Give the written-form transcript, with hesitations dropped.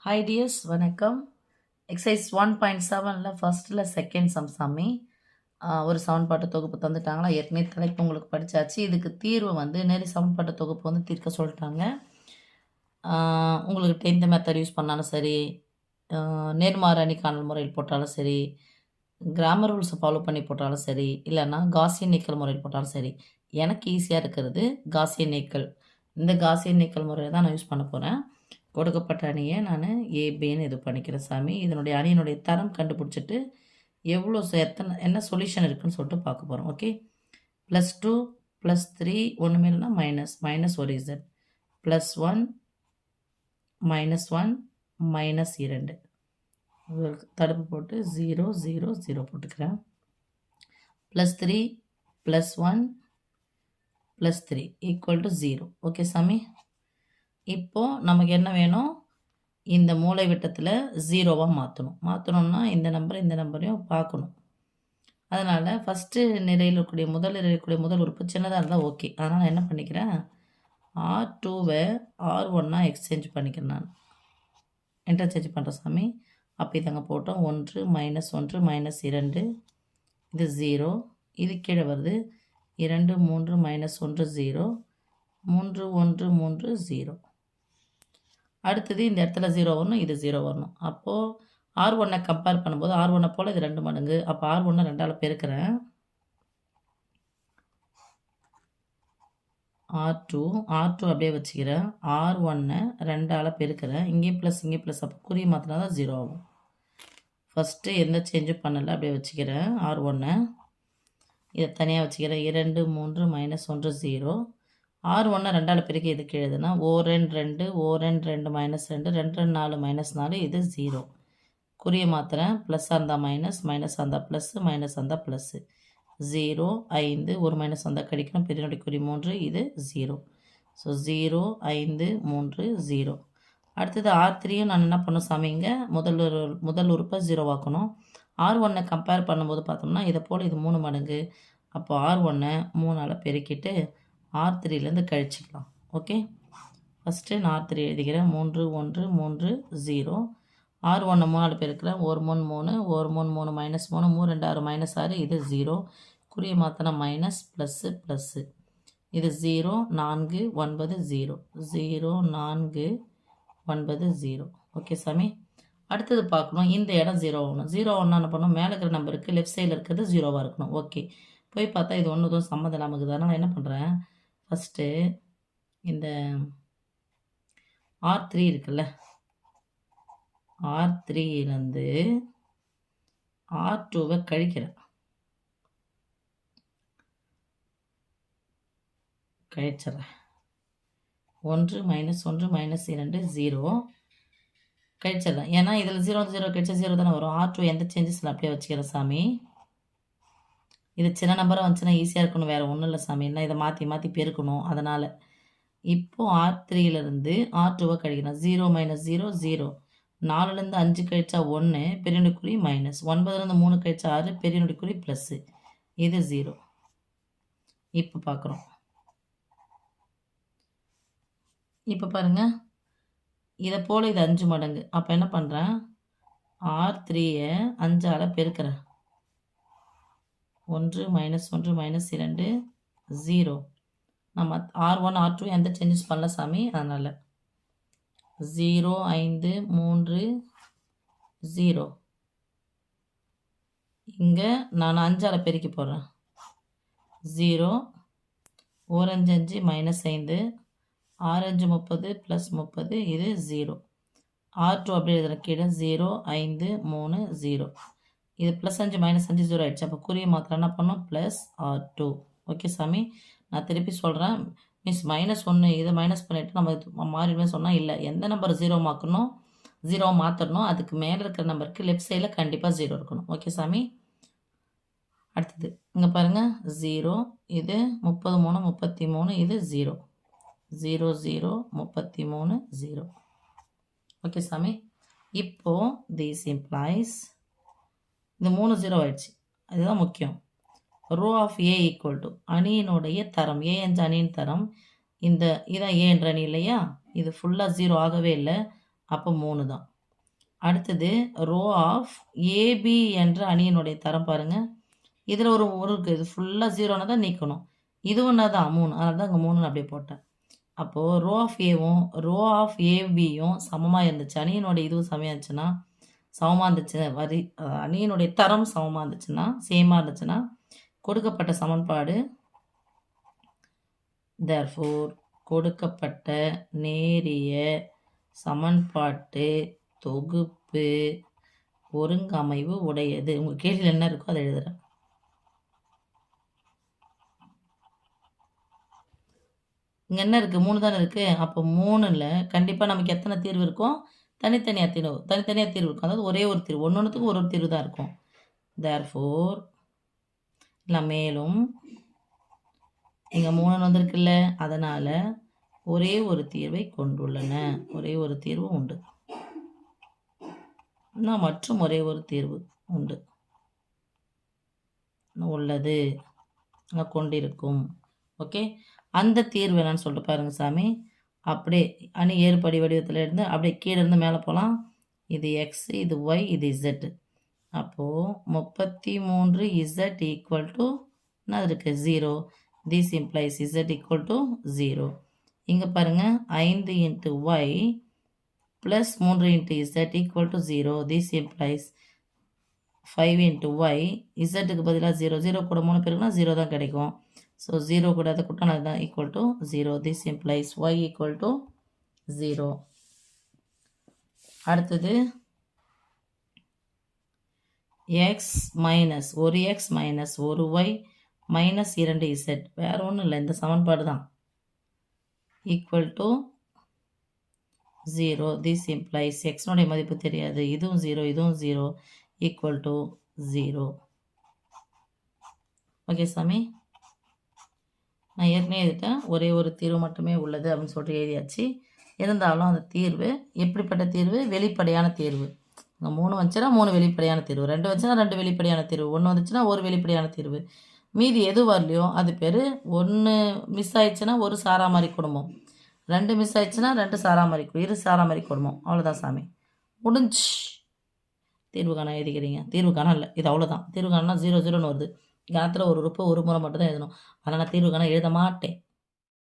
Hi tears, வணக்கம். Exercise 1.7ல் ஃபர்ஸ்ட்டில் second சாமி ஒரு சமன்பாட்டு தொகுப்பு தந்துட்டாங்களா. ஏற்கனவே தலைப்பு உங்களுக்கு படித்தாச்சு. இதுக்கு தீர்வு நேரி சமன்பாட்டு தொகுப்பு தீர்க்க சொல்லிட்டாங்க. உங்களுக்கு 10th மெத்தட் யூஸ் பண்ணாலும் சரி, நேர்மாறு அணி காணல் முறையில் போட்டாலும் சரி, கிராமர் ரூல்ஸை ஃபாலோ பண்ணி போட்டாலும் சரி, இல்லைன்னா காசியன் நீக்கல் முறையில் போட்டாலும் சரி, எனக்கு ஈஸியாக இருக்கிறது காசியன் நீக்கல். இந்த காசியன் நீக்கல் முறையை தான் நான் யூஸ் பண்ண போகிறேன். கொடுக்கப்பட்ட அணியை நான் ஏபின்னு இது பண்ணிக்கிறேன் சாமி. இதனுடைய அணியினுடைய தரம் கண்டுபிடிச்சிட்டு எவ்வளோ என்ன சொல்யூஷன் இருக்குன்னு சொல்லிட்டு பார்க்க போகிறோம். ஓகே, +2 +3 ஒன்றுமே இல்லைன்னா மைனஸ் ஒரு இசட், +1 -1 -2 தடுப்பு போட்டு 0 0 0 போட்டுக்கிறேன். +3 +1 +3 = 0. ஓகே சாமி. இப்போது நமக்கு என்ன வேணும்? இந்த மூலை விட்டத்தில் 0வாக மாற்றணும்னா இந்த நம்பரையும் பார்க்கணும். அதனால் ஃபஸ்ட்டு நிலையில் இருக்கக்கூடிய முதல் உறுப்பு சின்னதாக இருந்தால் ஓகே. அதனால் நான் என்ன பண்ணிக்கிறேன், R2வை R1 எக்ஸ்சேஞ்ச் பண்ணிக்கிறேன். நான் இன்டர்சேஞ்ச் பண்ணுறேன் சாமி. அப்போ இதாங்க போட்டோம். 1 -1 -2 இது 0. இது கீழே வருது 2 3 -1 0 3 1 3 0. அடுத்தது இந்த இடத்துல 0 வரணும், இது 0 வரணும். அப்போது R1 கம்பேர் பண்ணும்போது R1 போல் இது 2 மடங்கு. அப்போ R1 2ஆல் பெருக்கிறேன். R2 அப்படியே வச்சுக்கிறேன். R1 2ஆல் பெருக்கிறேன். இங்கேயும் ப்ளஸ் அப்போ குறி மாற்றினா தான் 0 ஆகும். ஃபஸ்ட்டு எந்த சேஞ்சும் பண்ணலை, அப்படியே வச்சுக்கிறேன். R1 இதை தனியாக வச்சுக்கிறேன். 2 3 -1 0. R1 2ஆல் பெருக்கி எதுக்கு எழுதுனா O2 2 O2 -2 2 4 -4 இது 0. குறிய மாத்திரேன். ப்ளஸ்ஸாக இருந்தால் மைனஸாக இருந்தால் ப்ளஸ்ஸு, மைனஸாக இருந்தால் ப்ளஸ்ஸு. 0 5 ஒரு மைனஸ் வந்தால் கழிக்கணும். பெரியனுடைய குறி 3 இது 0. ஸோ 0 5 3 0. அடுத்தது R3யும் நான் என்ன பண்ணும் சாமிங்க, முதல் உறுப்பை 0 ஆக்கணும். R1 கம்பேர் பண்ணும்போது பார்த்தோம்னா இதை போல் இது 3 மடங்கு. அப்போ R1 3ஆல் பெருக்கிட்டு R3லேருந்து கழிச்சிக்கலாம். ஓகே, ஃபஸ்ட்டு நான் R3 எழுதிக்கிறேன். 3 1 3 0. R1 3ஆல் பெருக்கிறேன். 1 3 3 1 3 3 -3 3 2 6 -6 இது 0. குறிய மாற்றினா மைனஸ் ப்ளஸ்ஸு ப்ளஸ்ஸு. இது 0 4 9 0 0 4 9 0. ஓகே சாமி. அடுத்தது பார்க்கணும், இந்த இடம் 0 ஆகணும். 0 ஒன்றா என்ன பண்ணணும், மேலே இருக்கிற நம்பருக்கு லெஃப்ட் சைடில் இருக்கிறது 0வாக இருக்கணும். ஓகே, போய் பார்த்தா இது ஒன்றுதும் சம்மந்தம் இல்லாமல் இருக்குது. அதனால் நான் என்ன பண்ணுறேன், ஃபஸ்ட்டு இந்த R3 இருக்குல்ல, R3லேருந்து R2வை கழிக்கிறேன். கழிச்சிட்றேன். 1 -1 -2 0 கழிச்சிடலாம். ஏன்னா இதில் 0 0 கழிச்சா 0 தானே வரும். R2 எந்த சேஞ்சஸில் அப்படியே வச்சுக்கிறேன் சாமி. இது சின்ன நம்பராக வந்துச்சுன்னா ஈஸியாக இருக்கணும், வேறு ஒன்றும் இல்லை சாமி. இல்லை இதை மாற்றி பெருக்கணும். அதனால் இப்போது R3லேருந்து R2வை கழிக்கிறேன். 0 -0 0. 4லேருந்து 5 கழிச்சா 1, பெரியனுடைய குறி மைனஸ். 9லேருந்து 3 கழிச்சா 6, பெரியனுடைய குறி ப்ளஸ்ஸு. இது 0. இப்போ பார்க்குறோம். இப்போ பாருங்கள், இதை போல் இது 5 மடங்கு. அப்போ என்ன பண்ணுறேன், R3யை 5ஆல் பெருக்கிறேன். 1 -1 -2 0. நம்ம R1 R2 எந்த சேஞ்சஸ் பண்ணல சாமி. அதனால் 0 5 3 0. இங்கே நான் 5ஆல் பெருக்கி போடுறேன். 0 1 5 5 -5 6 5 30 +30 இது 0. R2 அப்படியே எழுதுகிற கீழே 0 5 3 0. இது +5 -5 0 ஆகிடுச்சு. அப்போ குறிய மாத்திரம் என்ன பண்ணோம், +R2. ஓகே சாமி. நான் திருப்பி சொல்கிறேன், -1 இதை மைனஸ் பண்ணிவிட்டு நம்ம மாறிடுமே சொன்னால் இல்லை. எந்த நம்பர் 0 மாற்றணும், 0 மாற்றணும், அதுக்கு மேலே இருக்கிற நம்பருக்கு லெஃப்ட் சைடில் கண்டிப்பாக 0 இருக்கணும். ஓகே சாமி. அடுத்தது இங்கே பாருங்கள், 0 இது 33 33 இது 0 0 0 33 0. ஓகே சாமி. இப்போது திஸ் இம்ப்ளாய்ஸ் இந்த 3 0 ஆயிடுச்சு. அதுதான் முக்கியம். ரோ ஆஃப் A = அணியினுடைய தரம், A என்ற அணியின் தரம். இதான் A என்ற அணி இல்லையா, இது ஃபுல்லாக 0 ஆகவே இல்லை. அப்போ 3 தான். அடுத்தது ரோ ஆஃப் ஏபி என்ற அணியினுடைய தரம் பாருங்கள். இதில் ஒரு இருக்குது, இது ஃபுல்லாக 0னா தான் நீக்கணும். இது ஒன்றா தான் 3, அதனால தான் அங்கே 3ன்னு அப்படியே போட்டேன். அப்போது ரோ ஆஃப் ஏவும் ரோ ஆஃப் ஏபியும் சமமாக இருந்துச்சு, அணியினுடைய இதுவும் சமமாக இருந்துச்சுன்னா, சமமாக இருந்துச்சு, அணியினுடைய தரம் சமமாக இருந்துச்சுன்னா, சேமாக இருந்துச்சுன்னா, கொடுக்கப்பட்ட சமன்பாடு therefore கொடுக்கப்பட்ட நேரிய சமன்பாட்டு தொகுப்பு ஒருங்கமைவு உடையது. உங்கள் கேள்வியில் என்ன இருக்கோ அதை எழுதுகிறேன். இங்கே என்ன இருக்குது, 3 தானே இருக்குது. அப்போ 3ல் கண்டிப்பாக நமக்கு எத்தனை தீர்வு இருக்கும், தனித்தனியாக தீர்வு இருக்கும். அதாவது ஒரே ஒரு தீர்வு, ஒன்றுத்துக்கும் ஒரு தீர்வு தான் இருக்கும். therefore இல்லை மேலும் இங்கே 3 வந்திருக்குல்ல, அதனால் ஒரே ஒரு தீர்வை கொண்டுள்ளன. ஒரே ஒரு தீர்வு உண்டு, மற்றும் ஒரே ஒரு தீர்வு உண்டு உள்ளது, கொண்டிருக்கும். ஓகே, அந்த தீர்வு என்னன்னு சொல்லிட்டு பாருங்க சாமி. அப்படியே அணி ஏறுபடி வடிவத்தில் இருந்து அப்படியே கீழே இருந்து மேலே போகலாம். இது எக்ஸ், இது ஒய், இது இசட். அப்போது 33 இசட் ஈக்குவல் டு என்ன இருக்குது, 0. This implies Z equal to 0. இங்கே பாருங்கள், 5 into Y plus 3 into Z equal to 0. This implies 5 into Y, இசட்டுக்கு பதிலாக 0, 0 கூட 3 பேருக்குனா 0 தான் கிடைக்கும். ஸோ 0 கூட அதை கூட்டினா தான் equal to 0. This implies y equal to 0. அடுத்தது எக்ஸ் மைனஸ் ஒரு எக்ஸ் மைனஸ் ஒரு ஒய் மைனஸ் 2 இசட், வேறு ஒன்றும் இல்லை, இந்த சமன்பாடு தான், ஈக்குவல் டு 0. திஸ் இம்ப்ளைஸ் எக்ஸ்னுடைய மதிப்பு தெரியாது, இதுவும் 0, இதுவும் 0, ஈக்குவல் டு 0. ஓகே சாமி, நான் ஏற்கனவே எழுதிட்டேன், ஒரே ஒரு தீர்வு மட்டுமே உள்ளது அப்படின்னு சொல்லிட்டு எழுதியாச்சு. இருந்தாலும் அந்த தீர்வு எப்படிப்பட்ட தீர்வு, வெளிப்படையான தீர்வு. 3 வந்துச்சுன்னா 3 வெளிப்படையான தீர்வு, 2 வந்துச்சுன்னா 2 வெளிப்படையான தீர்வு, 1 வந்துச்சுன்னா 1 வெளிப்படையான தீர்வு. மீதி எது வரலையோ அது பேர் 1 மிஸ் ஆயிடுச்சுன்னா 1 சாராமாரி குடும்பம், 2 மிஸ் ஆயிடுச்சுன்னா 2 சாராமாரி, 2 சாராமாரி குடும்பம். அவ்வளோதான் சாமி, முடிஞ்சு. தீர்வு காண எழுதிக்கிறீங்க, தீர்வு காண இல்லை, இது அவ்வளோதான். தீர்வு காணா 0 0ன்னு வருது. கணத்தில் ஒரு உறுப்பு ஒரு முறை மட்டும் தான் எழுதணும், அதனால் நான் தீர்வு காண எழுத மாட்டேன்.